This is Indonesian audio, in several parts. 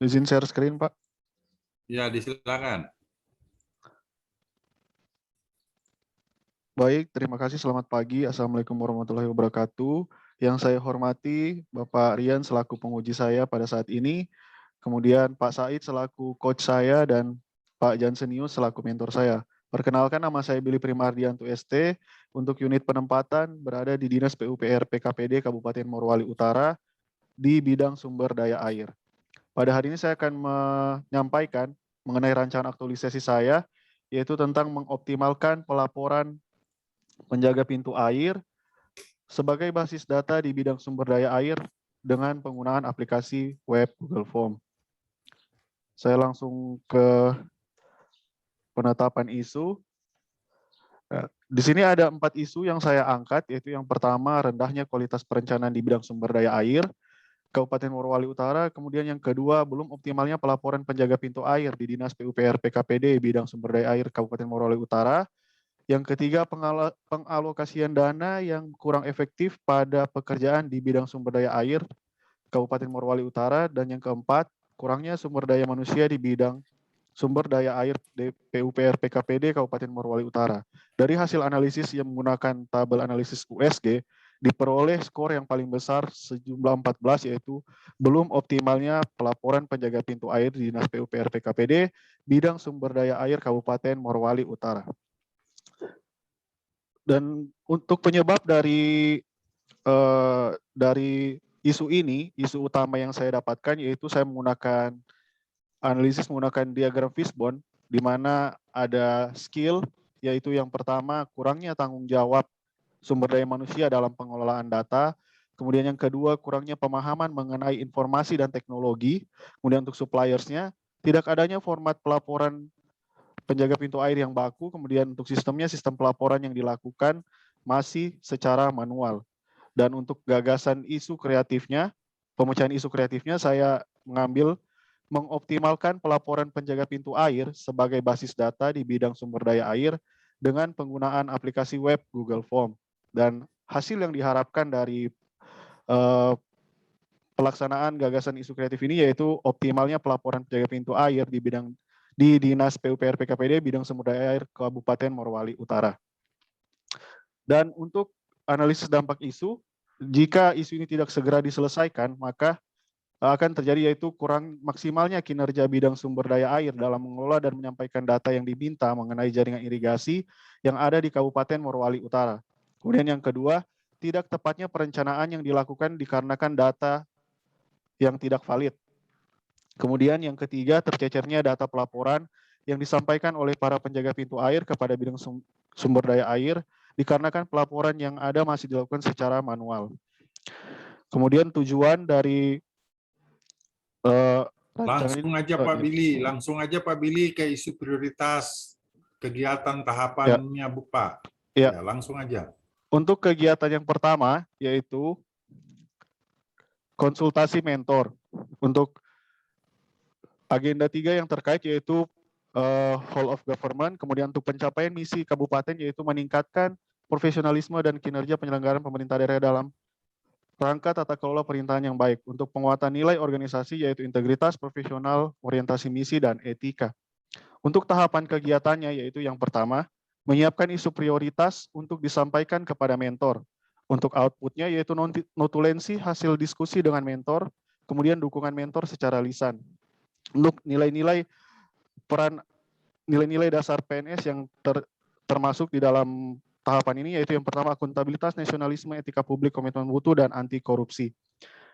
Izin share screen, Pak. Ya, disilakan. Baik, terima kasih. Selamat pagi. Assalamualaikum warahmatullahi wabarakatuh. Yang saya hormati Bapak Rian selaku penguji saya pada saat ini, kemudian Pak Said selaku coach saya, dan Pak Jansenius selaku mentor saya. Perkenalkan, nama saya Billy Primardianto ST, untuk unit penempatan berada di Dinas PUPR PKPD Kabupaten Morowali Utara di bidang sumber daya air. Pada hari ini saya akan menyampaikan mengenai rancangan aktualisasi saya, yaitu tentang mengoptimalkan pelaporan penjaga pintu air sebagai basis data di bidang sumber daya air dengan penggunaan aplikasi web Google Form. Saya langsung ke penetapan isu. Di sini ada 4 isu yang saya angkat, yaitu yang pertama, rendahnya kualitas perencanaan di bidang sumber daya air Kabupaten Morowali Utara, kemudian yang kedua, belum optimalnya pelaporan penjaga pintu air di Dinas PUPR PKPD bidang sumber daya air Kabupaten Morowali Utara. Yang ketiga, pengalokasian dana yang kurang efektif pada pekerjaan di bidang sumber daya air Kabupaten Morowali Utara. Dan yang keempat, kurangnya sumber daya manusia di bidang sumber daya air di PUPR PKPD Kabupaten Morowali Utara. Dari hasil analisis yang menggunakan tabel analisis USG, diperoleh skor yang paling besar sejumlah 14, yaitu belum optimalnya pelaporan penjaga pintu air di Dinas PUPR PKPD bidang sumber daya air Kabupaten Morowali Utara. Dan untuk penyebab dari isu ini, isu utama yang saya dapatkan yaitu saya menggunakan analisis menggunakan diagram fishbone, di mana ada skill, yaitu yang pertama, kurangnya tanggung jawab sumber daya manusia dalam pengelolaan data. Kemudian yang kedua, kurangnya pemahaman mengenai informasi dan teknologi. Kemudian untuk suppliersnya, tidak adanya format pelaporan penjaga pintu air yang baku. Kemudian untuk sistemnya, sistem pelaporan yang dilakukan masih secara manual. Dan untuk gagasan isu kreatifnya, pemecahan isu kreatifnya, saya mengambil mengoptimalkan pelaporan penjaga pintu air sebagai basis data di bidang sumber daya air dengan penggunaan aplikasi web Google Form. Dan hasil yang diharapkan dari pelaksanaan gagasan isu kreatif ini yaitu optimalnya pelaporan penjaga pintu air di Dinas PUPR PKPD bidang sumber daya air Kabupaten Morowali Utara. Dan untuk analisis dampak isu, jika isu ini tidak segera diselesaikan, maka akan terjadi yaitu kurang maksimalnya kinerja bidang sumber daya air dalam mengelola dan menyampaikan data yang diminta mengenai jaringan irigasi yang ada di Kabupaten Morowali Utara. Kemudian yang kedua, tidak tepatnya perencanaan yang dilakukan dikarenakan data yang tidak valid. Kemudian yang ketiga, tercecernya data pelaporan yang disampaikan oleh para penjaga pintu air kepada bidang sumber daya air dikarenakan pelaporan yang ada masih dilakukan secara manual. Kemudian tujuan dari Langsung aja Pak Billy, langsung aja Pak Billy ke isu prioritas kegiatan tahapannya Bu Pak. Ya, langsung aja. Untuk kegiatan yang pertama yaitu konsultasi mentor. Untuk agenda 3 yang terkait yaitu whole of government, kemudian untuk pencapaian misi kabupaten yaitu meningkatkan profesionalisme dan kinerja penyelenggaraan pemerintah daerah dalam rangka tata kelola pemerintahan yang baik. Untuk penguatan nilai organisasi yaitu integritas, profesional, orientasi misi, dan etika. Untuk tahapan kegiatannya yaitu yang pertama, menyiapkan isu prioritas untuk disampaikan kepada mentor. Untuk outputnya yaitu notulensi hasil diskusi dengan mentor, kemudian dukungan mentor secara lisan. Untuk nilai-nilai nilai-nilai dasar PNS yang termasuk di dalam tahapan ini yaitu yang pertama akuntabilitas, nasionalisme, etika publik, komitmen mutu, dan anti korupsi.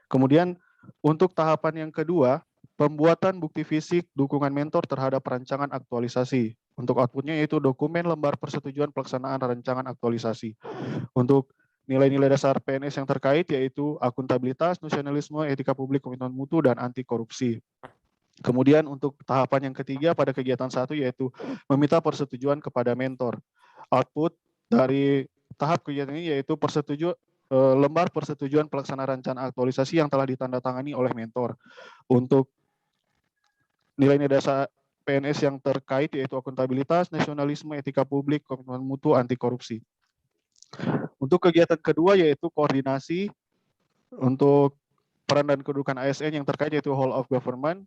Kemudian untuk tahapan yang kedua, pembuatan bukti fisik dukungan mentor terhadap rancangan aktualisasi. Untuk outputnya yaitu dokumen lembar persetujuan pelaksanaan rancangan aktualisasi. Untuk nilai-nilai dasar PNS yang terkait yaitu akuntabilitas, nasionalisme, etika publik, komitmen mutu, dan anti korupsi. Kemudian untuk tahapan yang ketiga pada kegiatan 1 yaitu meminta persetujuan kepada mentor. Output dari tahap kegiatan ini yaitu lembar persetujuan pelaksanaan rancangan aktualisasi yang telah ditandatangani oleh mentor. Untuk nilai-nilai dasar PNS yang terkait yaitu akuntabilitas, nasionalisme, etika publik, komitmen mutu, anti korupsi. Untuk kegiatan kedua yaitu koordinasi untuk peran dan kedudukan ASN yang terkait yaitu whole of government.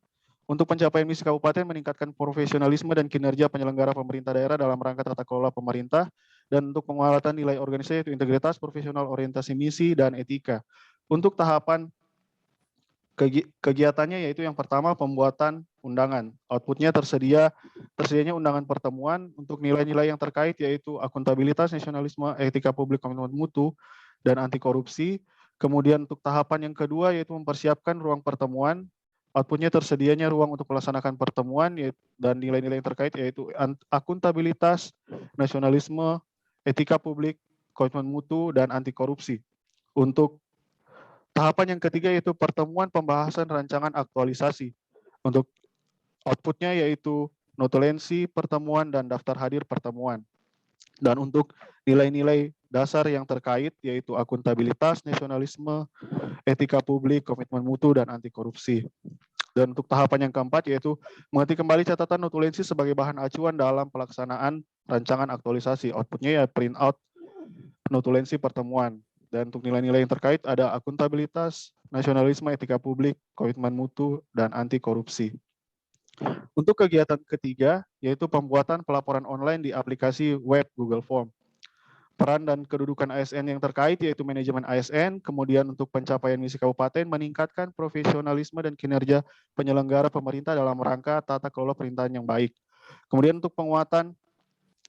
Untuk pencapaian misi kabupaten meningkatkan profesionalisme dan kinerja penyelenggara pemerintah daerah dalam rangka tata kelola pemerintah, dan untuk penguatan nilai organisasi yaitu integritas, profesional, orientasi misi, dan etika. Untuk tahapan kegiatannya yaitu yang pertama pembuatan undangan. Outputnya tersedianya undangan pertemuan untuk nilai-nilai yang terkait yaitu akuntabilitas, nasionalisme, etika publik, komitmen mutu, dan anti korupsi. Kemudian untuk tahapan yang kedua yaitu mempersiapkan ruang pertemuan. Outputnya tersedianya ruang untuk melaksanakan pertemuan dan nilai-nilai yang terkait yaitu akuntabilitas, nasionalisme, etika publik, komitmen mutu, dan anti korupsi. Untuk tahapan yang ketiga yaitu pertemuan pembahasan rancangan aktualisasi. Untuk outputnya yaitu notulensi pertemuan dan daftar hadir pertemuan. Dan untuk nilai-nilai dasar yang terkait yaitu akuntabilitas, nasionalisme, etika publik, komitmen mutu, dan anti korupsi. Dan untuk tahapan yang keempat yaitu mengerti kembali catatan notulensi sebagai bahan acuan dalam pelaksanaan rancangan aktualisasi. Outputnya ya print out notulensi pertemuan. Dan untuk nilai-nilai yang terkait ada akuntabilitas, nasionalisme, etika publik, komitmen mutu, dan anti korupsi. Untuk kegiatan ketiga yaitu pembuatan pelaporan online di aplikasi web Google Form. Peran dan kedudukan ASN yang terkait yaitu manajemen ASN, kemudian untuk pencapaian misi kabupaten meningkatkan profesionalisme dan kinerja penyelenggara pemerintah dalam rangka tata kelola pemerintahan yang baik. Kemudian untuk penguatan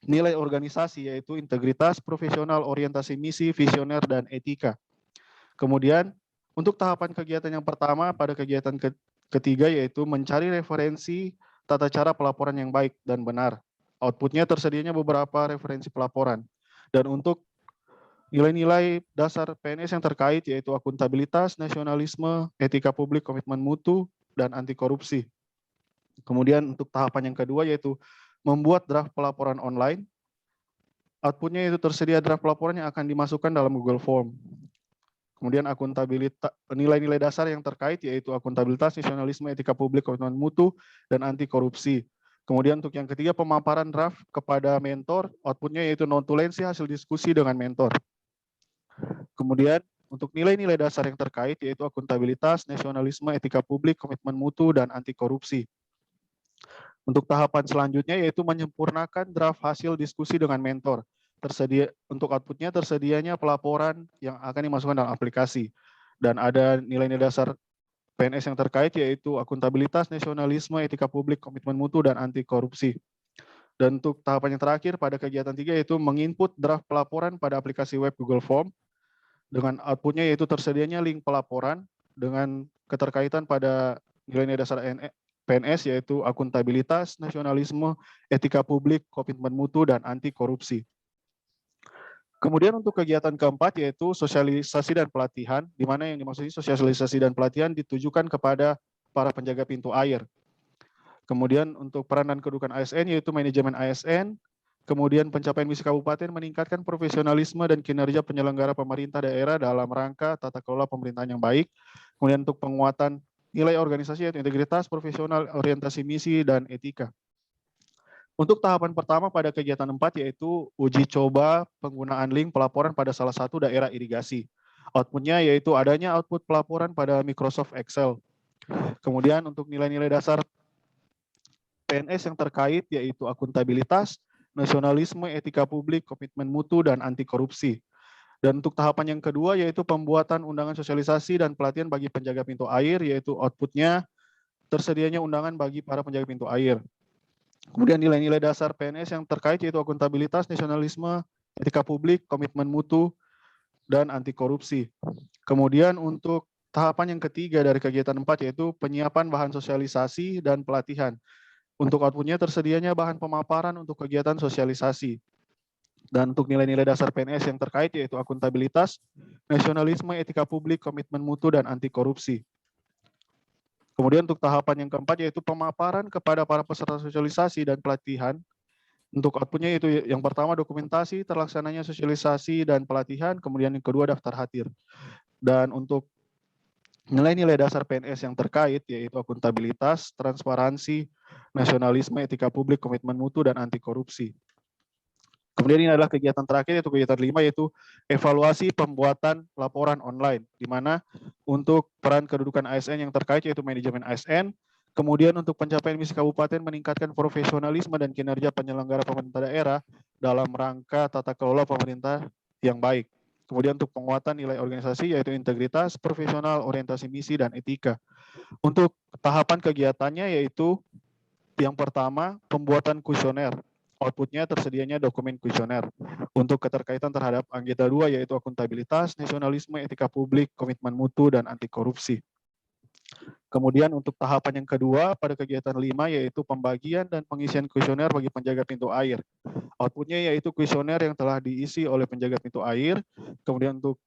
nilai organisasi yaitu integritas, profesional, orientasi misi, visioner, dan etika. Kemudian untuk tahapan kegiatan yang pertama pada kegiatan ketiga yaitu mencari referensi tata cara pelaporan yang baik dan benar. Outputnya tersedianya beberapa referensi pelaporan. Dan untuk nilai-nilai dasar PNS yang terkait yaitu akuntabilitas, nasionalisme, etika publik, komitmen mutu, dan anti korupsi. Kemudian untuk tahapan yang kedua yaitu membuat draft pelaporan online. Outputnya itu tersedia draft pelaporan yang akan dimasukkan dalam Google Form. Kemudian akuntabilitas, nilai-nilai dasar yang terkait yaitu akuntabilitas, nasionalisme, etika publik, komitmen mutu, dan anti korupsi. Kemudian untuk yang ketiga pemaparan draft kepada mentor, outputnya yaitu notulensi hasil diskusi dengan mentor. Kemudian untuk nilai-nilai dasar yang terkait yaitu akuntabilitas, nasionalisme, etika publik, komitmen mutu, dan anti korupsi. Untuk tahapan selanjutnya yaitu menyempurnakan draft hasil diskusi dengan mentor. Untuk outputnya tersedianya pelaporan yang akan dimasukkan dalam aplikasi. Dan ada nilai-nilai dasar PNS yang terkait yaitu akuntabilitas, nasionalisme, etika publik, komitmen mutu, dan anti korupsi. Dan untuk tahapan yang terakhir pada kegiatan 3 yaitu menginput draft pelaporan pada aplikasi web Google Form dengan outputnya yaitu tersedianya link pelaporan dengan keterkaitan pada nilai-nilai dasar PNS yaitu akuntabilitas, nasionalisme, etika publik, komitmen mutu, dan anti korupsi. Kemudian untuk kegiatan keempat yaitu sosialisasi dan pelatihan, di mana yang dimaksud sosialisasi dan pelatihan ditujukan kepada para penjaga pintu air. Kemudian untuk peran dan kedudukan ASN yaitu manajemen ASN, kemudian pencapaian misi kabupaten meningkatkan profesionalisme dan kinerja penyelenggara pemerintah daerah dalam rangka tata kelola pemerintahan yang baik. Kemudian untuk penguatan nilai organisasi yaitu integritas, profesional, orientasi misi, dan etika. Untuk tahapan pertama pada kegiatan 4 yaitu uji coba penggunaan link pelaporan pada salah satu daerah irigasi. Outputnya yaitu adanya output pelaporan pada Microsoft Excel. Kemudian untuk nilai-nilai dasar PNS yang terkait yaitu akuntabilitas, nasionalisme, etika publik, komitmen mutu, dan anti korupsi. Dan untuk tahapan yang kedua yaitu pembuatan undangan sosialisasi dan pelatihan bagi penjaga pintu air, yaitu outputnya tersedianya undangan bagi para penjaga pintu air. Kemudian nilai-nilai dasar PNS yang terkait yaitu akuntabilitas, nasionalisme, etika publik, komitmen mutu, dan anti korupsi. Kemudian untuk tahapan yang ketiga dari kegiatan 4 yaitu penyiapan bahan sosialisasi dan pelatihan. Untuk outputnya tersedianya bahan pemaparan untuk kegiatan sosialisasi. Dan untuk nilai-nilai dasar PNS yang terkait yaitu akuntabilitas, nasionalisme, etika publik, komitmen mutu, dan anti korupsi. Kemudian untuk tahapan yang keempat yaitu pemaparan kepada para peserta sosialisasi dan pelatihan. Untuk outputnya itu yang pertama dokumentasi terlaksananya sosialisasi dan pelatihan, kemudian yang kedua daftar hadir. Dan untuk nilai-nilai dasar PNS yang terkait yaitu akuntabilitas, transparansi, nasionalisme, etika publik, komitmen mutu, dan anti korupsi. Kemudian ini adalah kegiatan terakhir yaitu kegiatan 5 yaitu evaluasi pembuatan laporan online, di mana untuk peran kedudukan ASN yang terkait yaitu manajemen ASN, Kemudian untuk pencapaian misi kabupaten meningkatkan profesionalisme dan kinerja penyelenggara pemerintah daerah dalam rangka tata kelola pemerintah yang baik. Kemudian untuk penguatan nilai organisasi yaitu integritas, profesional, orientasi misi, dan etika. Untuk tahapan kegiatannya yaitu yang pertama, pembuatan kuesioner. Outputnya tersedianya dokumen kuesioner. Untuk keterkaitan terhadap anggota 2 yaitu akuntabilitas, nasionalisme, etika publik, komitmen mutu, dan anti korupsi. Kemudian untuk tahapan yang kedua pada kegiatan 5 yaitu pembagian dan pengisian kuesioner bagi penjaga pintu air. Outputnya yaitu kuesioner yang telah diisi oleh penjaga pintu air. Kemudian untuk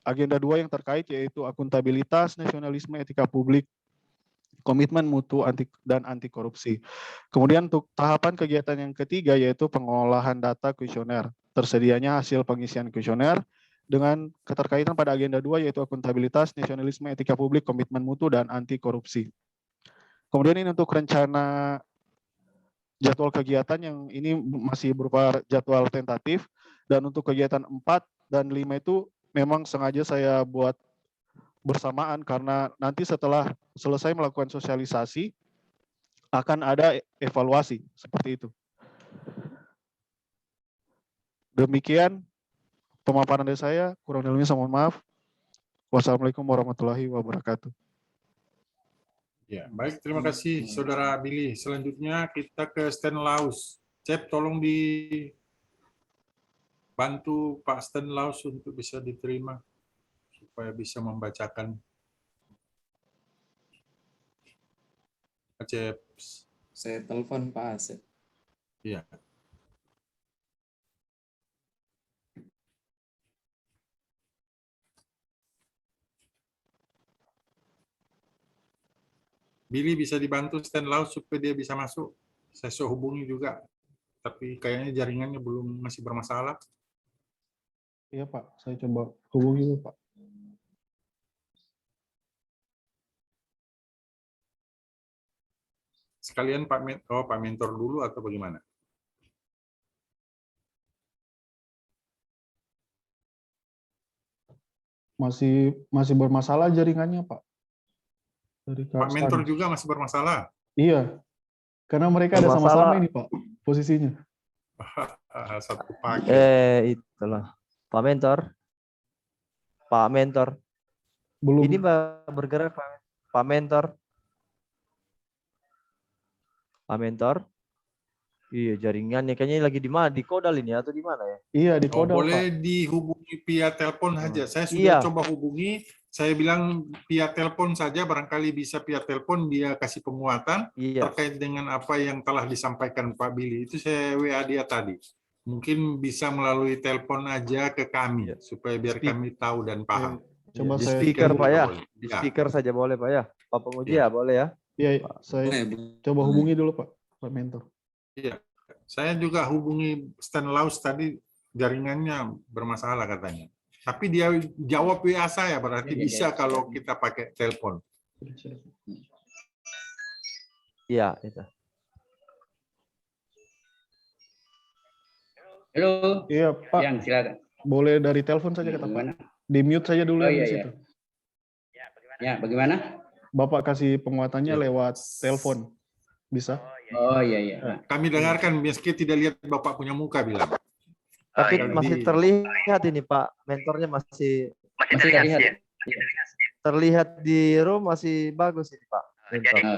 agenda 2 yang terkait yaitu akuntabilitas, nasionalisme, etika publik, komitmen mutu dan anti korupsi. Kemudian untuk tahapan kegiatan yang ketiga yaitu pengolahan data kuesioner. Tersedianya hasil pengisian kuesioner dengan keterkaitan pada agenda 2 yaitu akuntabilitas, nasionalisme, etika publik, komitmen mutu, dan anti korupsi. Kemudian ini untuk rencana jadwal kegiatan yang ini masih berupa jadwal tentatif, dan untuk kegiatan 4 dan 5 itu memang sengaja saya buat bersamaan karena nanti setelah selesai melakukan sosialisasi akan ada evaluasi seperti itu. Demikian pemaparan dari saya, kurang lebihnya saya mohon maaf. Wassalamualaikum warahmatullahi wabarakatuh. Ya, baik, terima kasih Saudara Billy. Selanjutnya kita ke Stanislaus. Cep, tolong dibantu Pak Stanislaus untuk bisa diterima supaya bisa membacakan. Cep. Saya telepon Pak Asep. Iya. Billy bisa dibantu Stanislaus supaya dia bisa masuk. Saya sudah hubungi juga, tapi kayaknya jaringannya belum masih bermasalah. Iya Pak, saya coba hubungi Pak. Sekalian Pak Mentor dulu atau bagaimana? Masih bermasalah jaringannya Pak. Dari Pak Mentor juga masih bermasalah. Iya, karena mereka ada sama-sama ini Pak posisinya. Satu paket. Itulah Pak Mentor. Pak Mentor. Belum. Ini bergerak Pak Mentor. Pak Mentor. Iya, jaringannya kayaknya lagi di mana? Di Kodal ini atau di mana ya? Iya, di Kodal, boleh Pak. dihubungi via telepon saja. Saya sudah coba hubungi, saya bilang via telepon saja, barangkali bisa via telepon dia kasih penguatan terkait dengan apa yang telah disampaikan Pak Billy. Itu saya WA dia tadi. Mungkin bisa melalui telepon aja ke kami supaya biar kami tahu dan paham. Coba di speaker Pak ya. Di speaker saja boleh Pak ya. Pak Penguji ya boleh ya. Iya, saya coba hubungi dulu Pak Mentor. Iya, saya juga hubungi Stanislaus tadi, jaringannya bermasalah katanya. Tapi dia jawab WA saya, berarti bisa kalau kita pakai telepon. Iya, itu. Halo. Iya, Pak. Yang silakan. Boleh dari telepon saja kata Pak. Di mute saja dulu di situ. Ya, bagaimana? Bapak kasih penguatannya lewat telepon. Bisa? Oh iya. Kami dengarkan, meski tidak lihat Bapak punya muka bilang. Tapi masih terlihat ini Pak, mentornya masih terlihat. Terlihat di room masih bagus ini Pak.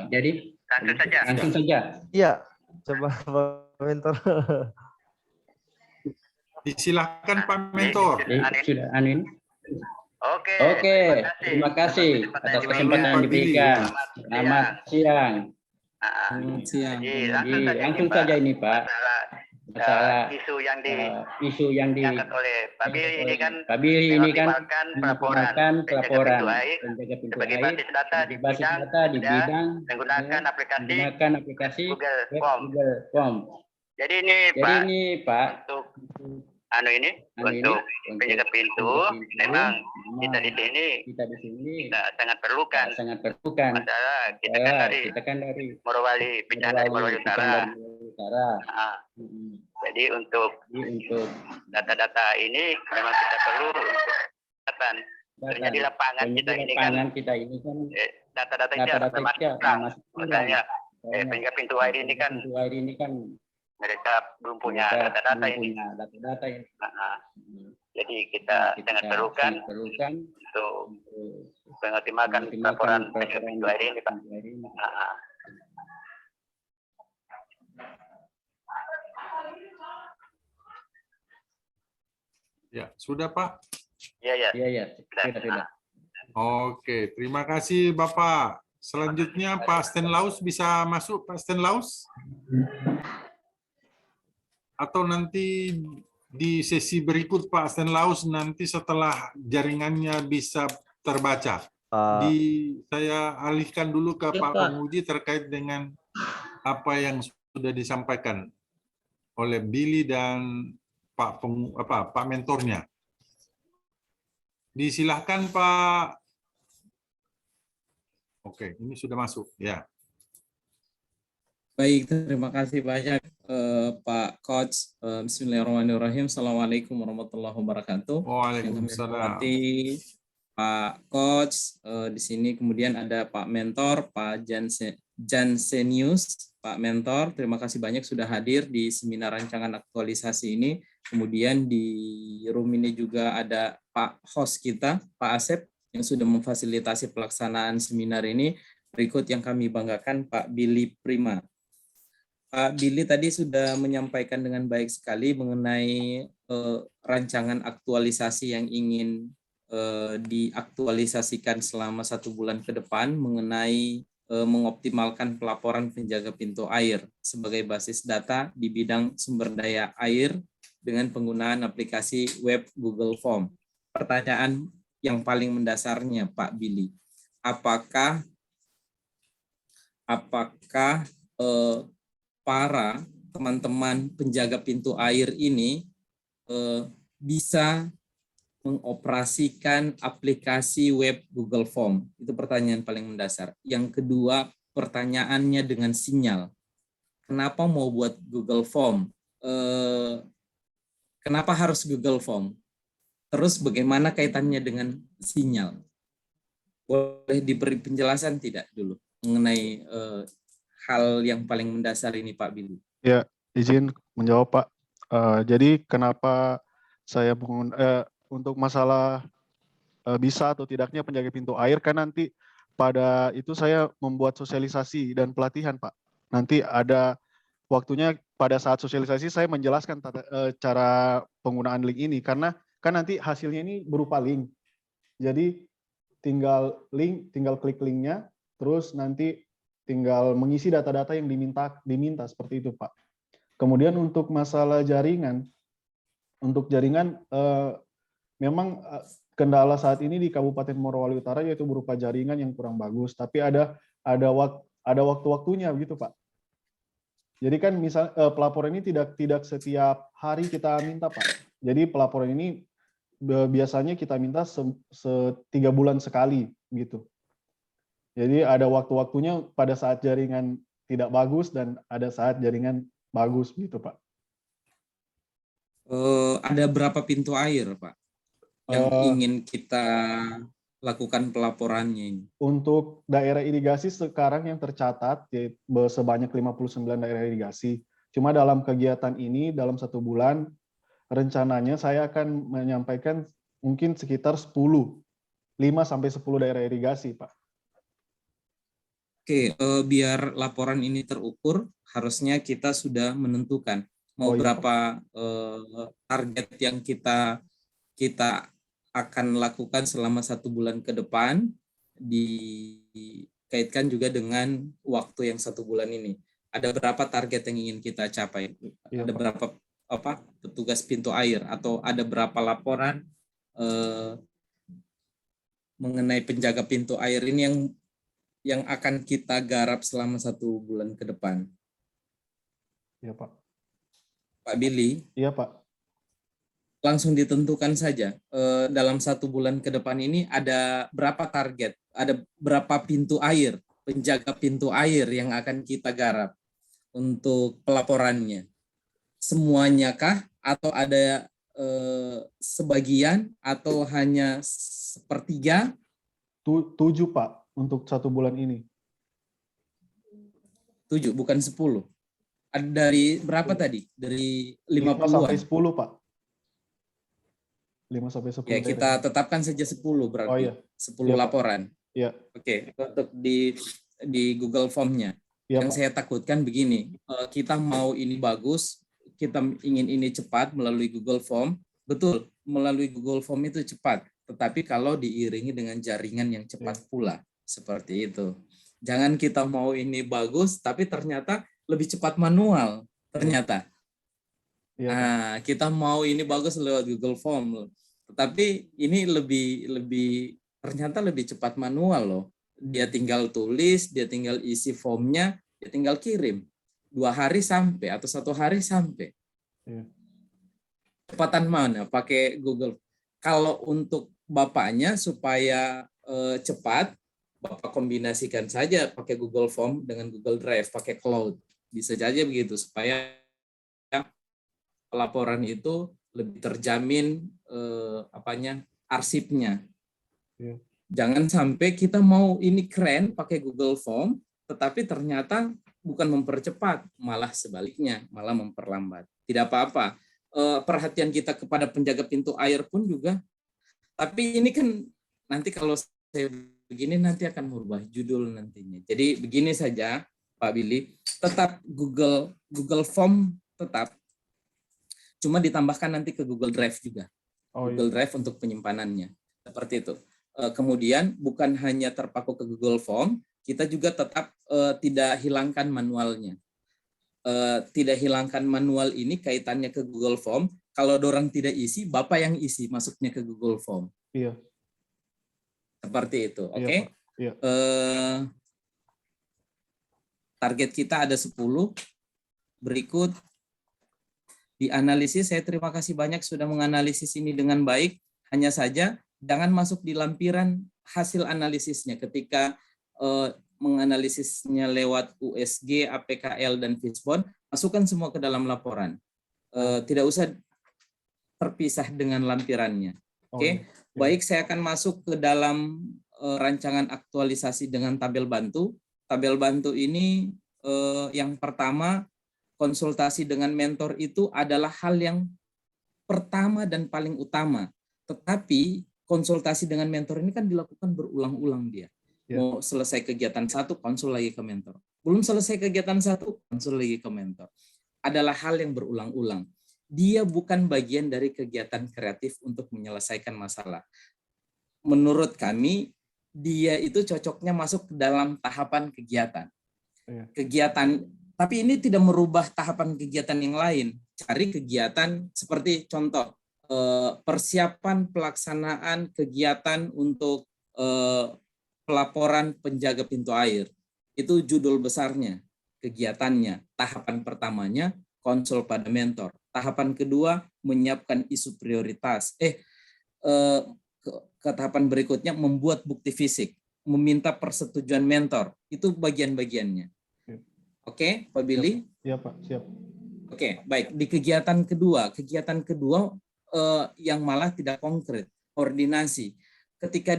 Jadi langsung saja. Iya, coba Pak Mentor. Silakan Pak Mentor. Sudah Anin. Oke, terima kasih atas kesempatan yang diberikan. Selamat siang. Langsung saja ini Pak. Masalah isu yang diangkat oleh Pak Billy ini kan melaporkan pelaporan penjaga pintu air basis data di bidang menggunakan aplikasi Google Form. Jadi ini Pak untuk untuk penjaga pintu memang kita di sini sangat perlukan masalah kita kan dari Morowali pindah dari Morowali Utara. Jadi untuk data-data ini memang kita perlu untuk terjadi lapangan kita ini kan data-data itu masih kurang. Makanya penjaga pintu air ini kan mereka belum punya data-data ini. Jadi kita sangat perlukan untuk mengoptimalkan laporan penjaga pintu air ini, Pak. Ya, sudah Pak? Iya. Tidak. Oke, terima kasih Bapak. Selanjutnya Pak Stenlaus bisa masuk, Pak Stenlaus? Atau nanti di sesi berikut Pak Stenlaus nanti setelah jaringannya bisa terbaca. Saya alihkan dulu ke Pak penguji terkait dengan apa yang sudah disampaikan oleh Billy dan Pak mentornya. Disilahkan Pak. Oke, ini sudah masuk ya. Baik, terima kasih banyak Pak Coach. Bismillahirrahmanirrahim. Assalamualaikum warahmatullahi wabarakatuh. Waalaikumsalam. Pak Coach, di sini kemudian ada Pak Mentor, Pak Jansenius. Pak Mentor, terima kasih banyak sudah hadir di seminar rancangan aktualisasi ini. Kemudian di room ini juga ada Pak host kita, Pak Asep, yang sudah memfasilitasi pelaksanaan seminar ini. Berikut yang kami banggakan, Pak Billy Prima. Pak Billy tadi sudah menyampaikan dengan baik sekali mengenai rancangan aktualisasi yang ingin diaktualisasikan selama 1 bulan ke depan mengenai mengoptimalkan pelaporan penjaga pintu air sebagai basis data di bidang sumber daya air dengan penggunaan aplikasi web Google Form. Pertanyaan yang paling mendasarnya Pak Billy, apakah para teman-teman penjaga pintu air ini bisa mengoperasikan aplikasi web Google Form? Itu pertanyaan paling mendasar. Yang kedua, pertanyaannya dengan sinyal. Kenapa mau buat Google Form? Kenapa harus Google Form? Terus bagaimana kaitannya dengan sinyal? Boleh diberi penjelasan tidak dulu mengenai hal yang paling mendasar ini, Pak Billy? Ya, izin menjawab, Pak. Jadi kenapa saya untuk masalah bisa atau tidaknya penjaga pintu air, kan nanti pada itu saya membuat sosialisasi dan pelatihan, Pak. Nanti ada waktunya pada saat sosialisasi saya menjelaskan cara penggunaan link ini, karena kan nanti hasilnya ini berupa link. Jadi tinggal klik linknya, terus nanti tinggal mengisi data-data yang diminta seperti itu, Pak. Kemudian untuk masalah jaringan, memang kendala saat ini di Kabupaten Morowali Utara yaitu berupa jaringan yang kurang bagus, tapi ada waktu-waktunya begitu, Pak. Jadi kan misal pelaporan ini tidak setiap hari kita minta, Pak. Jadi pelaporan ini biasanya kita minta 3 bulan sekali gitu. Jadi ada waktu-waktunya pada saat jaringan tidak bagus dan ada saat jaringan bagus gitu, Pak. Ada berapa pintu air, Pak, yang ingin kita lakukan pelaporannya ini? Untuk daerah irigasi sekarang yang tercatat sebanyak 59 daerah irigasi. Cuma dalam kegiatan ini dalam 1 bulan rencananya saya akan menyampaikan mungkin sekitar 5 sampai 10 daerah irigasi, Pak. Oke, biar laporan ini terukur, harusnya kita sudah menentukan mau berapa target yang kita akan lakukan selama 1 bulan ke depan, dikaitkan juga dengan waktu yang 1 bulan ini. Ada berapa target yang ingin kita capai? Ada berapa petugas pintu air, atau ada berapa laporan mengenai penjaga pintu air ini yang akan kita garap selama 1 bulan ke depan? Iya, Pak. Pak Billy? Iya, Pak. Langsung ditentukan saja. Dalam 1 bulan ke depan ini ada berapa target? Ada berapa pintu air, penjaga pintu air yang akan kita garap untuk pelaporannya? Semuanya kah? Atau ada sebagian? Atau hanya sepertiga? 7, Pak. untuk 1 bulan ini. 7, bukan 10. Ada dari berapa tadi? Dari 5 sampai 50-an. 10, Pak. 5 sampai 10. Ya, kita tetapkan saja 10 berarti. Oh, iya. 10 Iya, laporan. Iya. Oke, untuk di Google Form-nya. Iya, Yang Pak. saya takutkan begini, kita mau ini bagus, kita ingin ini cepat melalui Google Form. Betul, melalui Google Form itu cepat. Tetapi kalau diiringi dengan jaringan yang cepat pula. Seperti itu. Jangan kita mau ini bagus, tapi ternyata lebih cepat manual. Ternyata. Iya, Nah, kita mau ini bagus lewat Google Form. Tetapi ini ternyata lebih cepat manual loh. Dia tinggal tulis, dia tinggal isi formnya, dia tinggal kirim. 2 hari sampai atau 1 hari sampai. Iya. Kecepatan mana? Pakai Google. Kalau untuk bapaknya supaya cepat, Bapak kombinasikan saja pakai Google Form dengan Google Drive, pakai cloud. Bisa saja begitu supaya pelaporan itu lebih terjamin arsipnya. Yeah. Jangan sampai kita mau ini keren pakai Google Form, tetapi ternyata bukan mempercepat, malah sebaliknya, malah memperlambat. Tidak apa-apa. Perhatian kita kepada penjaga pintu air pun juga. Tapi ini kan nanti kalau saya begini nanti akan merubah judul nantinya. Jadi begini saja, Pak Billy, tetap Google Form tetap. Cuma ditambahkan nanti ke Google Drive juga. Google Drive untuk penyimpanannya. Seperti itu. Kemudian bukan hanya terpaku ke Google Form, kita juga tetap tidak hilangkan manualnya. Tidak hilangkan manual ini kaitannya ke Google Form. Kalau orang tidak isi, Bapak yang isi masuknya ke Google Form. Iya. Seperti itu, oke? Okay? Iya. Target kita ada 10. Berikut dianalisis. Saya terima kasih banyak sudah menganalisis ini dengan baik. Hanya saja jangan masuk di lampiran hasil analisisnya ketika menganalisisnya lewat USG, APKL, dan Fishbone. Masukkan semua ke dalam laporan. Tidak usah terpisah dengan lampirannya. Oke? Baik, saya akan masuk ke dalam rancangan aktualisasi dengan tabel bantu. Tabel bantu ini yang pertama, konsultasi dengan mentor itu adalah hal yang pertama dan paling utama. Tetapi konsultasi dengan mentor ini kan dilakukan berulang-ulang dia. Mau selesai kegiatan 1, konsul lagi ke mentor. Belum selesai kegiatan 1, konsul lagi ke mentor. Adalah hal yang berulang-ulang. Dia bukan bagian dari kegiatan kreatif untuk menyelesaikan masalah. Menurut kami, dia itu cocoknya masuk ke dalam tahapan kegiatan. Kegiatan, tapi ini tidak merubah tahapan kegiatan yang lain. Cari kegiatan seperti contoh, persiapan pelaksanaan kegiatan untuk pelaporan penjaga pintu air. Itu judul besarnya, kegiatannya. Tahapan pertamanya, konsul pada mentor. Tahapan kedua, menyiapkan isu prioritas. Ke tahapan berikutnya, membuat bukti fisik. Meminta persetujuan mentor. Itu bagian-bagiannya. Oke, Pak Billy? Iya, Pak. Siap. Oke, baik. Di kegiatan kedua yang malah tidak konkret, koordinasi. Ketika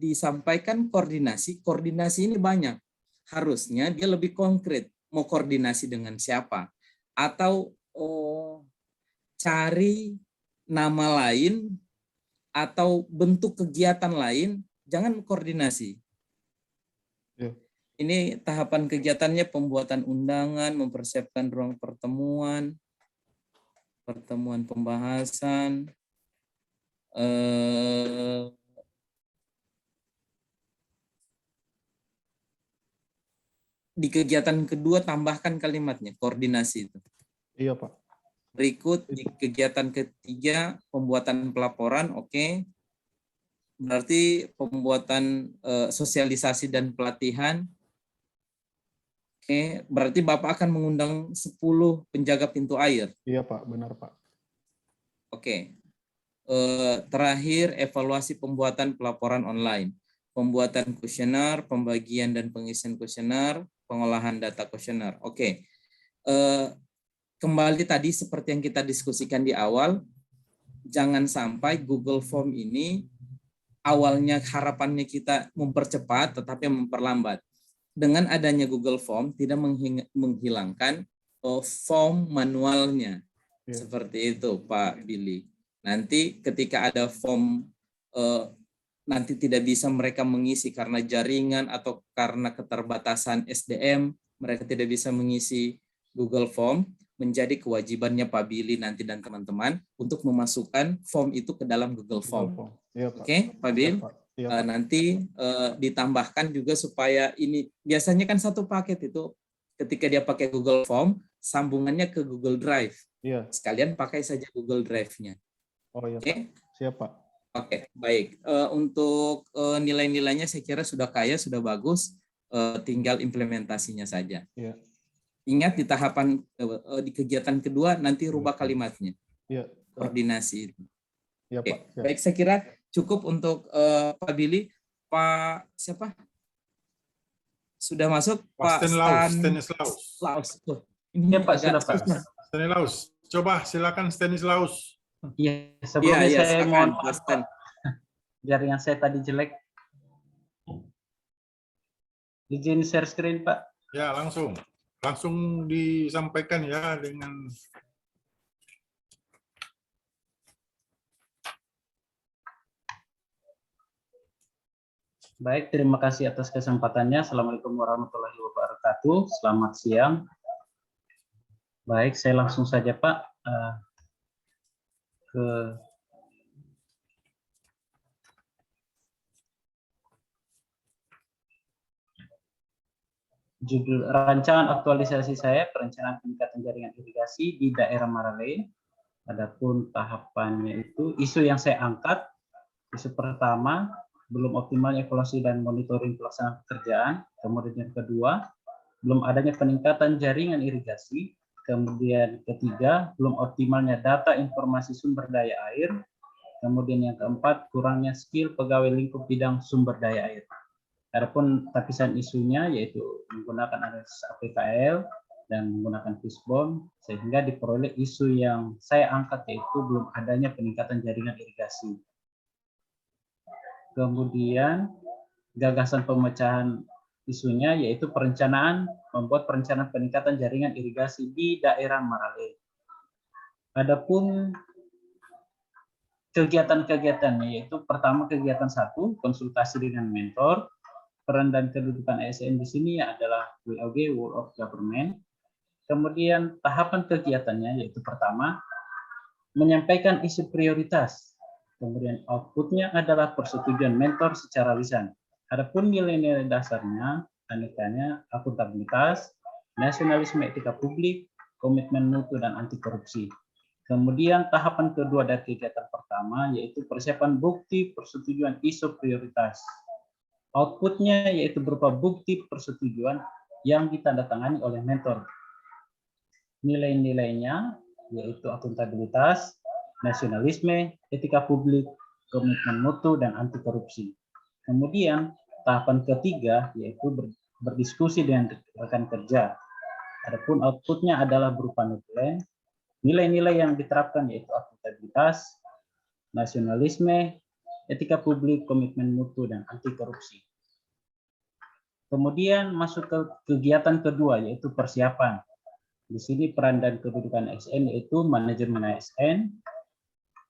disampaikan koordinasi ini banyak. Harusnya dia lebih konkret. Mau koordinasi dengan siapa? Atau cari nama lain atau bentuk kegiatan lain, jangan koordinasi. Ya. Ini tahapan kegiatannya pembuatan undangan, mempersiapkan ruang pertemuan pembahasan, di kegiatan kedua tambahkan kalimatnya, koordinasi itu. Iya, Pak. Berikut di kegiatan ketiga, pembuatan pelaporan, oke. Berarti pembuatan sosialisasi dan pelatihan. Oke, berarti Bapak akan mengundang 10 penjaga pintu air. Iya, Pak. Benar, Pak. Oke. Terakhir, evaluasi pembuatan pelaporan online. Pembuatan kuesioner, pembagian dan pengisian kuesioner, pengolahan data kuesioner. Oke. Kembali tadi seperti yang kita diskusikan di awal, jangan sampai Google Form ini awalnya harapannya kita mempercepat tetapi memperlambat. Dengan adanya Google Form tidak menghilangkan form manualnya. Seperti itu Pak Billy. Nanti ketika ada form nanti tidak bisa mereka mengisi karena jaringan atau karena keterbatasan SDM, mereka tidak bisa mengisi Google Form, menjadi kewajibannya Pak Billy nanti dan teman-teman untuk memasukkan form itu ke dalam Google Form. Oke, Pak Billy. Nanti ditambahkan juga supaya ini biasanya kan satu paket itu ketika dia pakai Google Form sambungannya ke Google Drive. Sekalian pakai saja Google Drive-nya. Oke. Siap Pak. Oke, baik. Untuk nilai-nilainya saya kira sudah kaya, sudah bagus. Tinggal implementasinya saja. Ingat di tahapan di kegiatan kedua nanti rubah kalimatnya. Koordinasi itu. Oke. Baik, saya kira cukup untuk Pak Billy. Pak siapa? Sudah masuk Pak Stanislaus. Ini Pak sudah Pak. Stanislaus. Coba silakan Stanislaus. Iya, sebelumnya saya mohon Pak. Jaringan saya tadi jelek. Izin share screen Pak. Ya, langsung disampaikan ya dengan baik. Terima kasih atas kesempatannya. Assalamualaikum warahmatullahi wabarakatuh. Selamat siang. Baik, saya langsung saja Pak ke judul rancangan aktualisasi saya, perencanaan peningkatan jaringan irigasi di daerah Marale. Adapun tahapannya itu, isu yang saya angkat, isu pertama, belum optimalnya evaluasi dan monitoring pelaksanaan pekerjaan. Kemudian yang kedua, belum adanya peningkatan jaringan irigasi. Kemudian ketiga, belum optimalnya data informasi sumber daya air. Kemudian yang keempat, kurangnya skill pegawai lingkup bidang sumber daya air. Adapun lapisan isunya yaitu menggunakan analisis APKL dan menggunakan fishbone, sehingga diperoleh isu yang saya angkat yaitu belum adanya peningkatan jaringan irigasi. Kemudian gagasan pemecahan isunya yaitu membuat perencanaan peningkatan jaringan irigasi di daerah Marale. Adapun kegiatan-kegiatannya yaitu pertama kegiatan 1, konsultasi dengan mentor. Peran dan kedudukan ASN di sini adalah WOG, World of Government. Kemudian tahapan kegiatannya yaitu pertama, menyampaikan isu prioritas. Kemudian outputnya adalah persetujuan mentor secara lisan. Adapun nilai-nilai dasarnya, anekanya akuntabilitas, nasionalisme etika publik, komitmen mutu dan anti korupsi. Kemudian tahapan kedua dari kegiatan pertama yaitu persiapan bukti persetujuan isu prioritas. Outputnya yaitu berupa bukti persetujuan yang ditandatangani oleh mentor. Nilai-nilainya yaitu akuntabilitas, nasionalisme, etika publik, komitmen mutu, dan anti korupsi. Kemudian tahapan ketiga yaitu berdiskusi dengan rekan kerja. Adapun outputnya adalah berupa nilai-nilai yang diterapkan yaitu akuntabilitas, nasionalisme, etika publik, komitmen mutu, dan anti korupsi. Kemudian masuk ke kegiatan kedua yaitu persiapan. Di sini peran dan kedudukan ASN yaitu manajemen ASN.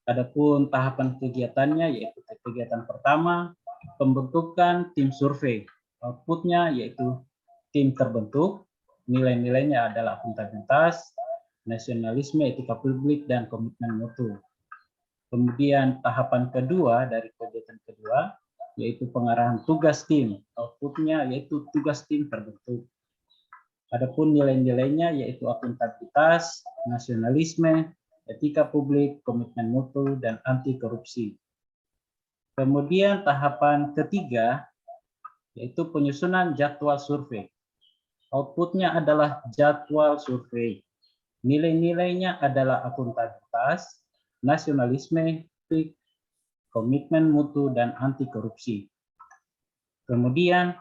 Adapun tahapan kegiatannya yaitu kegiatan pertama pembentukan tim survei. Outputnya yaitu tim terbentuk. Nilai-nilainya adalah akuntabilitas, nasionalisme, etika publik, dan komitmen mutu. Kemudian tahapan kedua dari kegiatan kedua yaitu pengarahan tugas tim. Outputnya yaitu tugas tim terbentuk. Adapun nilai-nilainya yaitu akuntabilitas, nasionalisme, etika publik, komitmen mutu, dan anti korupsi. Kemudian tahapan ketiga yaitu penyusunan jadwal survei. Outputnya adalah jadwal survei. Nilai-nilainya adalah akuntabilitas, nasionalisme, komitmen mutu, dan anti korupsi. Kemudian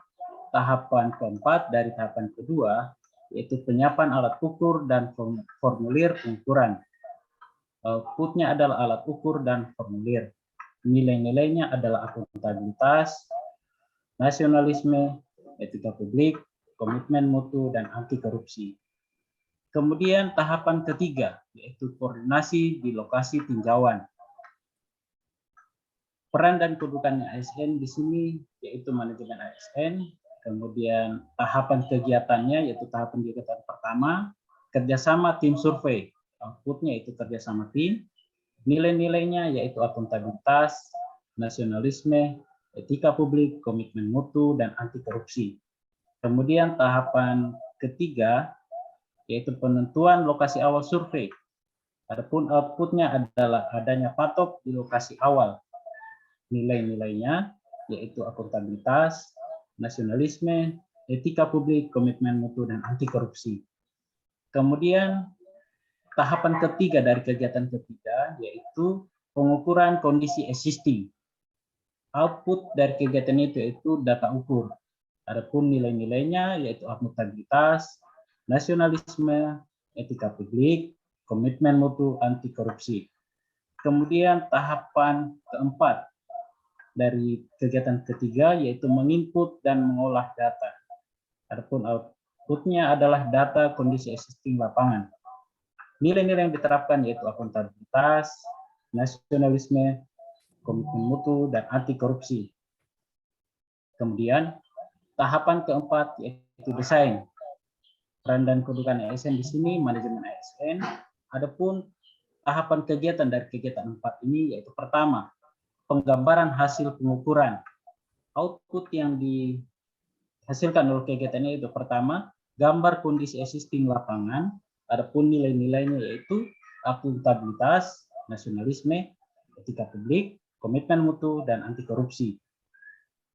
tahapan keempat dari tahapan kedua yaitu penyiapan alat ukur dan formulir pengukuran. Outputnya adalah alat ukur dan formulir. Nilai-nilainya adalah akuntabilitas, nasionalisme, etika publik, komitmen mutu, dan anti korupsi. Kemudian tahapan ketiga, yaitu koordinasi di lokasi tinjauan. Peran dan kedudukannya ASN di sini yaitu manajemen ASN, kemudian tahapan kegiatannya yaitu tahapan kegiatan pertama, kerjasama tim survei, outputnya itu kerjasama tim, nilai-nilainya yaitu akuntabilitas, nasionalisme, etika publik, komitmen mutu, dan anti korupsi. Kemudian tahapan ketiga yaitu penentuan lokasi awal survei. Adapun outputnya adalah adanya patok di lokasi awal. Nilai-nilainya yaitu akuntabilitas, nasionalisme, etika publik, komitmen mutu, dan anti korupsi. Kemudian tahapan ketiga dari kegiatan ketiga yaitu pengukuran kondisi existing. Output dari kegiatan itu yaitu data ukur. Adapun nilai-nilainya yaitu akuntabilitas, nasionalisme, etika publik, komitmen mutu, anti korupsi. Kemudian tahapan keempat dari kegiatan ketiga yaitu menginput dan mengolah data. Adapun outputnya adalah data kondisi existing lapangan. Nilai-nilai yang diterapkan yaitu akuntabilitas, nasionalisme, komitmen mutu, dan anti korupsi. Kemudian tahapan keempat yaitu desain. Peran dan kedudukan ASN di sini manajemen ASN. Adapun tahapan kegiatan dari kegiatan 4 ini yaitu pertama, penggambaran hasil pengukuran. Output yang dihasilkan oleh kegiatannya itu pertama, gambar kondisi existing lapangan, adapun nilai-nilainya yaitu akuntabilitas, nasionalisme, etika publik, komitmen mutu, dan anti korupsi.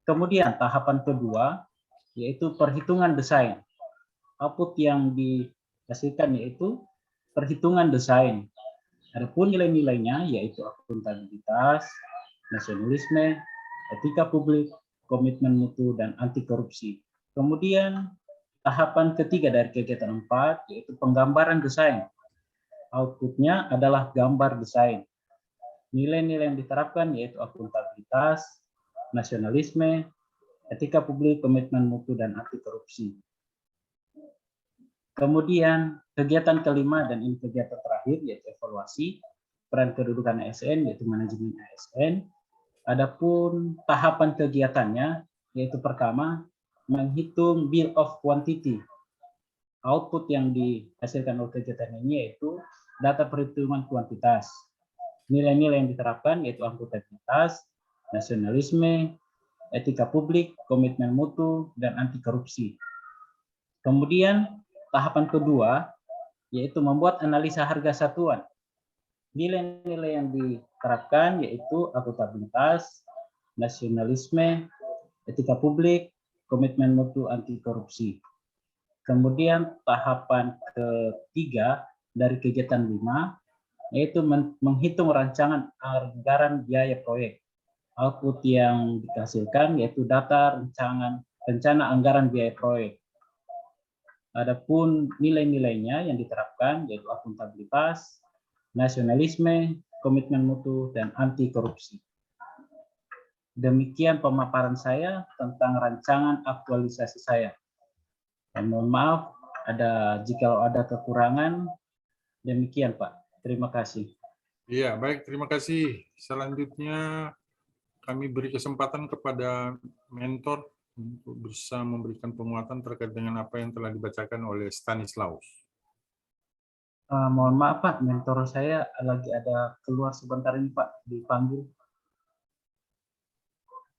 Kemudian tahapan kedua yaitu perhitungan desain. Output yang dihasilkan yaitu perhitungan desain. Adapun nilai-nilainya yaitu akuntabilitas, nasionalisme, etika publik, komitmen mutu, dan anti korupsi. Kemudian tahapan ketiga dari kegiatan 4 yaitu penggambaran desain. Outputnya adalah gambar desain. Nilai-nilai yang diterapkan yaitu akuntabilitas, nasionalisme, etika publik, komitmen mutu, dan anti korupsi. Kemudian kegiatan kelima dan ini kegiatan terakhir yaitu evaluasi peran kedudukan ASN yaitu manajemen ASN. Adapun tahapan kegiatannya yaitu pertama menghitung bill of quantity. Output yang dihasilkan oleh kegiatan ini yaitu data perhitungan kuantitas. Nilai-nilai yang diterapkan yaitu akuntabilitas, nasionalisme, etika publik, komitmen mutu, dan anti korupsi. Kemudian tahapan kedua yaitu membuat analisa harga satuan. Nilai-nilai yang diterapkan yaitu akuntabilitas, nasionalisme, etika publik, komitmen mutu, anti korupsi. Kemudian tahapan ketiga dari kegiatan 5 yaitu menghitung rancangan anggaran biaya proyek. Output yang dihasilkan yaitu data rencana anggaran biaya proyek. Adapun nilai-nilainya yang diterapkan yaitu akuntabilitas, nasionalisme, komitmen mutu, dan anti korupsi. Demikian pemaparan saya tentang rancangan aktualisasi saya. Dan mohon maaf jika ada kekurangan. Demikian Pak. Terima kasih. Iya, baik. Terima kasih. Selanjutnya kami beri kesempatan kepada mentor untuk bisa memberikan penguatan terkait dengan apa yang telah dibacakan oleh Stanislaus. Mohon maaf Pak, mentor saya lagi ada keluar sebentar ini Pak, dipanggil.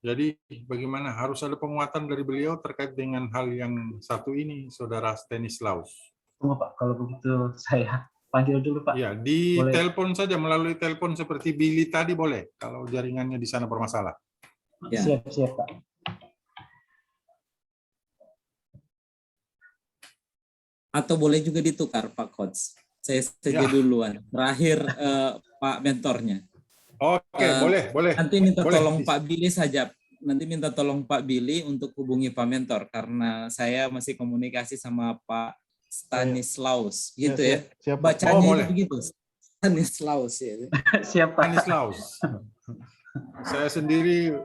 Jadi bagaimana harus ada penguatan dari beliau terkait dengan hal yang satu ini, Saudara Stanislaus? Tunggu Pak, kalau begitu saya panggil dulu Pak. Ya, di telepon saja, melalui telepon seperti Billy tadi boleh, kalau jaringannya di sana bermasalah. Ya. Siap Pak. Atau boleh juga ditukar Pak Coach. Saya saja duluan. Terakhir Pak mentornya. Oke, boleh. Nanti minta tolong Pak Billy saja. Nanti minta tolong Pak Billy untuk hubungi Pak mentor karena saya masih komunikasi sama Pak Stanislaus, gitu ya. Siap. Bacanya begitu. Stanislaus ya. Siap Pak. Stanislaus. Saya sendiri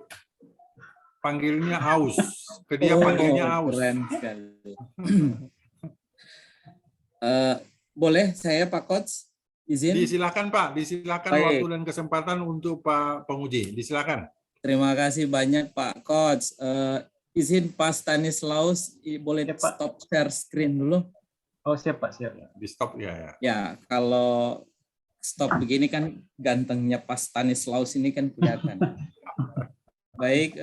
panggilnya Aus. Ke dia panggilnya Aus. Keren sekali. Boleh saya Pak Coach izin? Disilakan Pak, disilakan. Baik. Waktu dan kesempatan untuk Pak penguji. Disilakan. Terima kasih banyak Pak Coach. Izin Pak Stanislaus, boleh stop share screen dulu? Oh siap Pak, siap. Di stop ya. Ya, kalau stop begini kan gantengnya Pak Stanislaus ini kan kelihatan. Baik,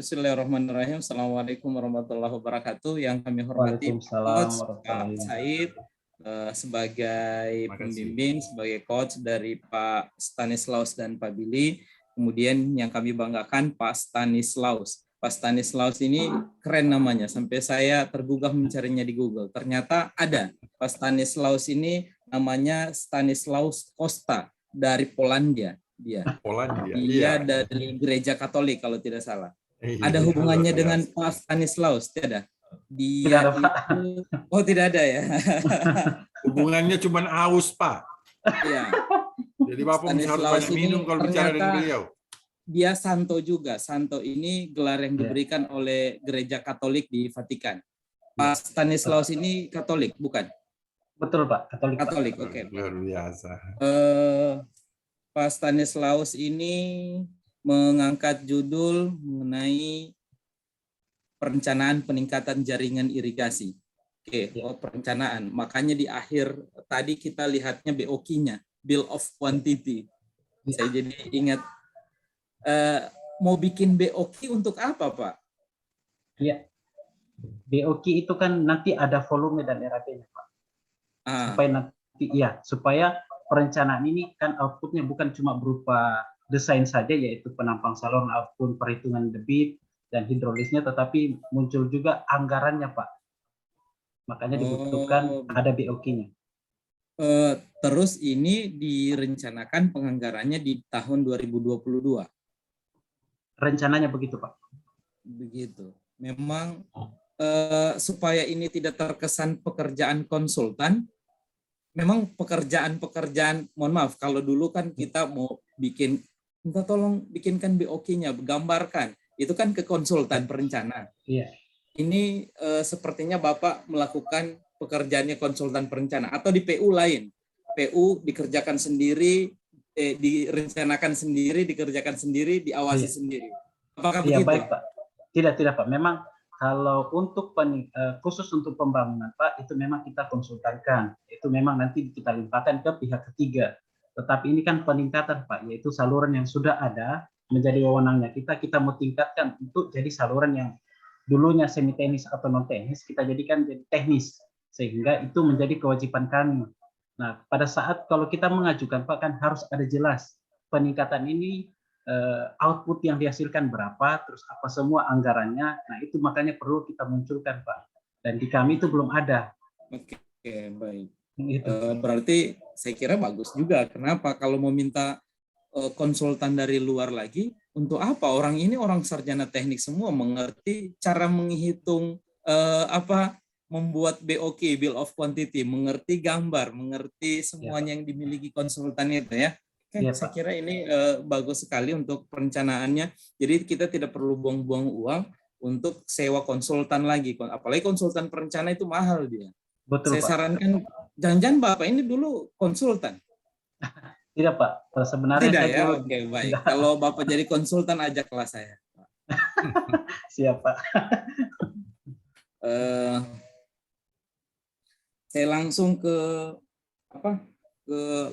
bismillahirrahmanirrahim. Assalamualaikum warahmatullahi wabarakatuh. Yang kami hormati Pak Said sebagai pembimbing, sebagai coach dari Pak Stanislaus dan Pak Billy. Kemudian yang kami banggakan Pak Stanislaus. Pak Stanislaus ini keren namanya, sampai saya tergugah mencarinya di Google. Ternyata ada. Pak Stanislaus ini namanya Stanislaus Costa dari Polandia. Dia dari gereja Katolik kalau tidak salah. Ada hubungannya dengan Pak Stanislaus? Tidak. Dia itu, oh tidak ada ya. Hubungannya cuma Aus Pak. Iya. Jadi Bapak harus banyak minum kalau bicara dengan beliau. Dia santo juga. Santo ini gelar yang diberikan oleh gereja Katolik di Vatikan. Pak Stanislaus ini Katolik, bukan? Betul Pak, Katolik. Katolik, oke. Luar biasa. Pak Stanislaus ini mengangkat judul mengenai perencanaan peningkatan jaringan irigasi. Perencanaan. Makanya di akhir tadi kita lihatnya BOQ-nya, Bill of Quantity. Saya jadi ingat, mau bikin BOQ untuk apa Pak? Iya. BOQ itu kan nanti ada volume dan RAP-nya Pak. Supaya perencanaan ini kan outputnya bukan cuma berupa desain saja, yaitu penampang saluran ataupun perhitungan debit dan hidrolisnya, tetapi muncul juga anggarannya Pak. Makanya dibutuhkan ada BOQ-nya. Terus ini direncanakan penganggarannya di tahun 2022. Rencananya begitu Pak. Begitu. Memang supaya ini tidak terkesan pekerjaan konsultan, memang pekerjaan-pekerjaan, mohon maaf, kalau dulu kan kita mau bikin, minta tolong bikinkan BOQ-nya, gambarkan, itu kan ke konsultan perencana. Iya. Ini sepertinya Bapak melakukan pekerjaannya konsultan perencana, atau di PU lain. PU dikerjakan sendiri, direncanakan sendiri, dikerjakan sendiri, diawasi sendiri. Apakah begitu? Baik Pak. Tidak Pak. Memang kalau untuk khusus untuk pembangunan Pak, itu memang kita konsultankan. Itu memang nanti kita limpahkan ke pihak ketiga. Tetapi ini kan peningkatan Pak, yaitu saluran yang sudah ada menjadi wewenangnya kita mau tingkatkan untuk jadi saluran yang dulunya semi teknis atau non teknis, kita jadikan jadi teknis, sehingga itu menjadi kewajiban kami. Nah, pada saat kalau kita mengajukan Pak, kan harus ada jelas peningkatan ini, output yang dihasilkan berapa, terus apa semua anggarannya. Nah, itu makanya perlu kita munculkan Pak. Dan di kami itu belum ada. Oke, baik. Berarti saya kira bagus juga. Kenapa? Kalau mau minta konsultan dari luar lagi, untuk apa? Orang ini orang sarjana teknik semua, mengerti cara menghitung membuat BOQ, Bill of Quantity, mengerti gambar, mengerti semuanya yang dimiliki konsultan itu ya. Saya kira ini bagus sekali untuk perencanaannya. Jadi kita tidak perlu buang-buang uang untuk sewa konsultan lagi. Apalagi konsultan perencana itu mahal dia. Betul, saya sarankan, jangan-jangan Bapak ini dulu konsultan. Tidak Pak, sebenarnya tidak ya. Oke, baik. Tidak. Kalau Bapak jadi konsultan, ajaklah saya. Siap Pak. Saya langsung ke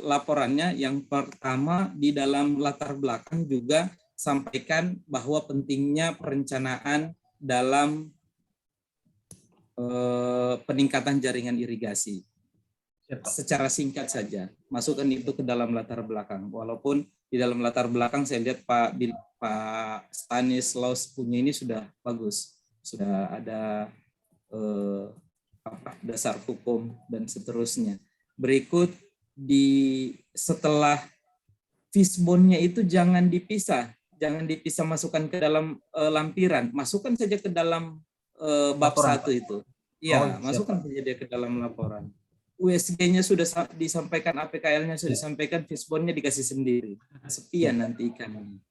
laporannya. Yang pertama, di dalam latar belakang juga sampaikan bahwa pentingnya perencanaan dalam peningkatan jaringan irigasi. Secara singkat saja, masukkan itu ke dalam latar belakang. Walaupun di dalam latar belakang saya lihat Pak Stanislaus punya ini sudah bagus, sudah ada dasar hukum dan seterusnya. Berikut setelah fishbone-nya itu jangan dipisah masukkan ke dalam lampiran, masukkan saja ke dalam bab laporan, 1 itu. Iya, masukkan saja dia ke dalam laporan. USG-nya sudah disampaikan, APKL-nya sudah disampaikan, fishbone-nya dikasih sendiri. Sepian nanti ikannya.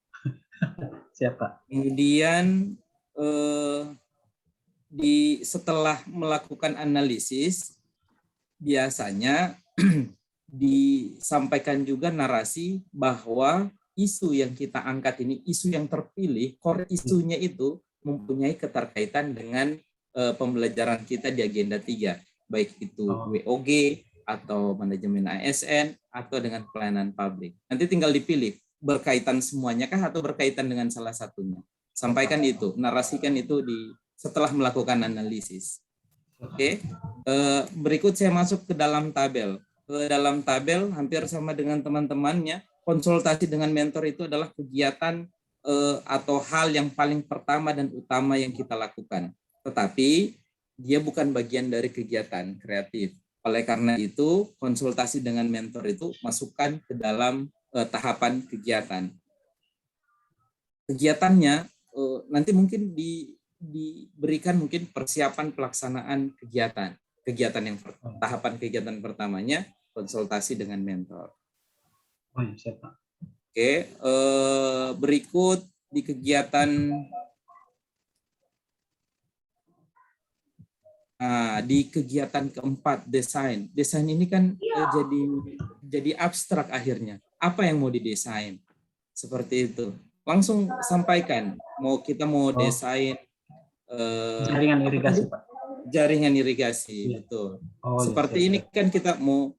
Siapa? Kemudian setelah melakukan analisis, biasanya disampaikan juga narasi bahwa isu yang kita angkat ini, isu yang terpilih, core isunya itu mempunyai keterkaitan dengan pembelajaran kita di agenda 3, baik itu WOG atau manajemen ASN atau dengan pelayanan publik. Nanti tinggal dipilih berkaitan semuanya kah atau berkaitan dengan salah satunya. Sampaikan itu, narasikan itu setelah melakukan analisis. Oke. Berikut saya masuk ke dalam tabel. Ke dalam tabel hampir sama dengan teman-temannya. Konsultasi dengan mentor itu adalah kegiatan atau hal yang paling pertama dan utama yang kita lakukan. Tetapi dia bukan bagian dari kegiatan kreatif. Oleh karena itu, konsultasi dengan mentor itu masukkan ke dalam tahapan kegiatan. Kegiatannya nanti mungkin diberikan mungkin persiapan pelaksanaan kegiatan. Tahapan kegiatan pertamanya konsultasi dengan mentor. Oke, berikut di kegiatan keempat, desain. Desain ini kan jadi abstrak akhirnya. Apa yang mau didesain? Seperti itu. Langsung sampaikan. Kita mau desain jaringan irigasi, Pak. Jaringan irigasi, betul. Seperti ini kan kita mau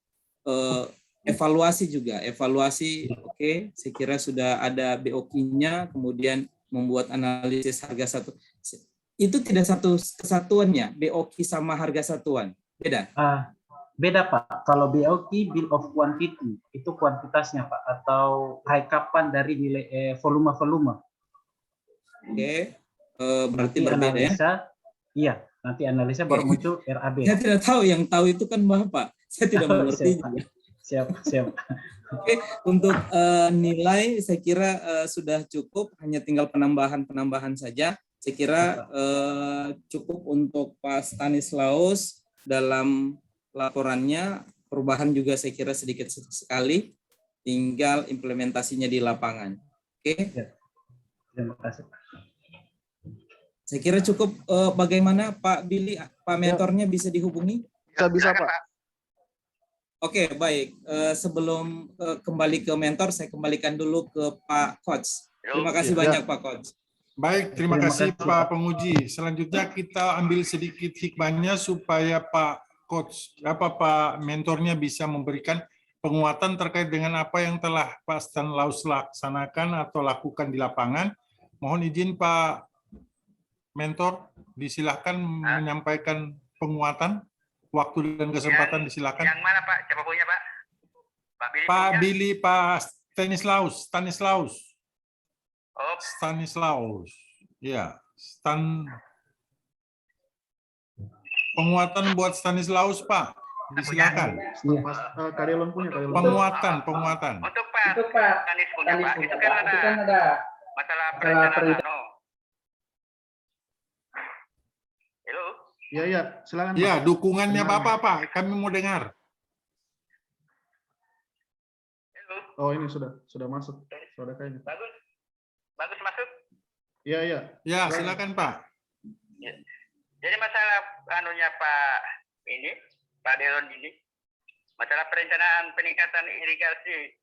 evaluasi juga. Evaluasi, oke, saya kira sudah ada BOK-nya, kemudian membuat analisis harga satu. Itu tidak satu kesatuannya, BOK sama harga satuan. Beda? Beda, Pak. Kalau BOK, Bill of Quantity, itu kuantitasnya, Pak. Atau kapan dari nilai volume-volume. Oke. Berarti nanti berbeda analisa, ya? Iya, nanti analisa baru muncul RAB. Saya tidak tahu, yang tahu itu kan Bapak. Saya tidak mengerti. Siap. Oke, untuk nilai saya kira sudah cukup, hanya tinggal penambahan saja. Saya kira cukup untuk Pak Stanislaus dalam laporannya. Perubahan juga saya kira sedikit sekali, tinggal implementasinya di lapangan. Oke. Terima kasih, Pak. Saya kira cukup. Bagaimana Pak Billy, Pak mentornya bisa dihubungi? Bisa Pak. Oke, baik. Sebelum kembali ke mentor, saya kembalikan dulu ke Pak Coach. Terima kasih banyak Pak Coach. Baik, terima kasih Pak Penguji. Selanjutnya kita ambil sedikit hikmahnya supaya Pak Coach, Pak mentornya bisa memberikan penguatan terkait dengan apa yang telah Pak Stanislaus laksanakan atau lakukan di lapangan. Mohon izin Pak Mentor, disilahkan menyampaikan penguatan. Waktu dan kesempatan disilakan. Yang mana Pak? Siapa punya Pak? Pak Billy, Pak Stanislaus. Oh. Stanislaus. Ya, penguatan buat Stanislaus, Pak. Disilakan. Karyawan punya. Penguatan. Untuk Pak Stanis punya Pak. Itu kan ada masalah perencanaan. Halo. Iya, silakan. Ya, dukungannya Bapak, Pak. Kami mau dengar. Halo. Oh, ini sudah masuk. Sudah kayaknya. Bagus masuk? Iya. Ya, silakan Pak. Ya. Jadi masalah Pak Delon ini, masalah perencanaan peningkatan irigasi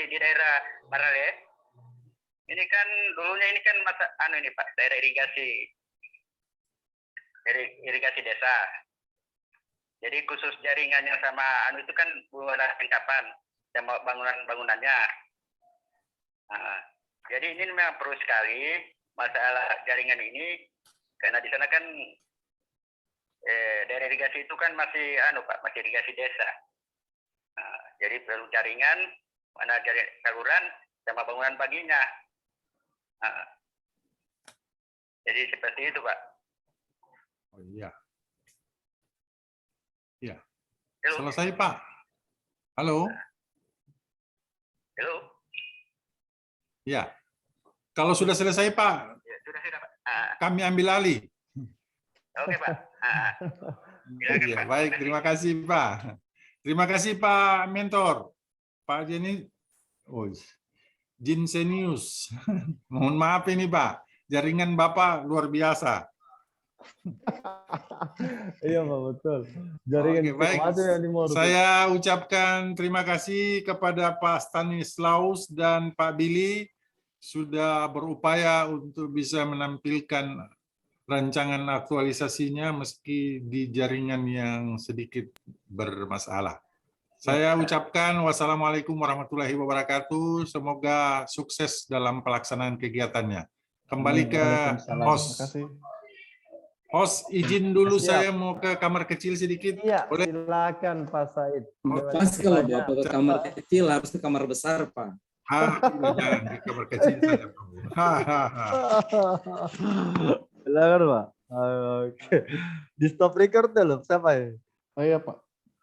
di daerah Marale. Ini kan dulunya Pak, daerah irigasi desa. Jadi khusus jaringannya sama itu kan pencapan dan bangunannya. Jadi ini memang perlu sekali masalah jaringan ini, karena di sana kan daerah irigasi itu kan masih masih irigasi desa. Jadi perlu jaringan, mana saluran sama bangunan paginya. Jadi seperti itu Pak. Oh iya. Ya. Halo. Selesai Pak. Halo. Halo. Ya. Kalau sudah selesai Pak. Ya, sudah Pak. Kami ambil alih. Oke Pak. Ya, baik, terima kasih Pak. Terima kasih Pak Mentor. Pak Jenny. Jinsenius. Mohon maaf ini Pak, jaringan Bapak luar biasa. Iya Pak, betul. Jaringan Oke, baik. Saya ucapkan terima kasih kepada Pak Stanislaus dan Pak Billy sudah berupaya untuk bisa menampilkan rancangan aktualisasinya meski di jaringan yang sedikit bermasalah. Saya ucapkan wassalamualaikum warahmatullahi wabarakatuh. Semoga sukses dalam pelaksanaan kegiatannya. Kembali ke host. Host, izin dulu saya mau ke kamar kecil sedikit. Iya, boleh? silakan Pak Said. Pas kalau Bapak ke kamar kecil harus ke kamar besar, Pak. Jangan ke kamar kecil saja. Silakan Pak. Oke. Di stop record dulu, siapa ya? Saya Pak.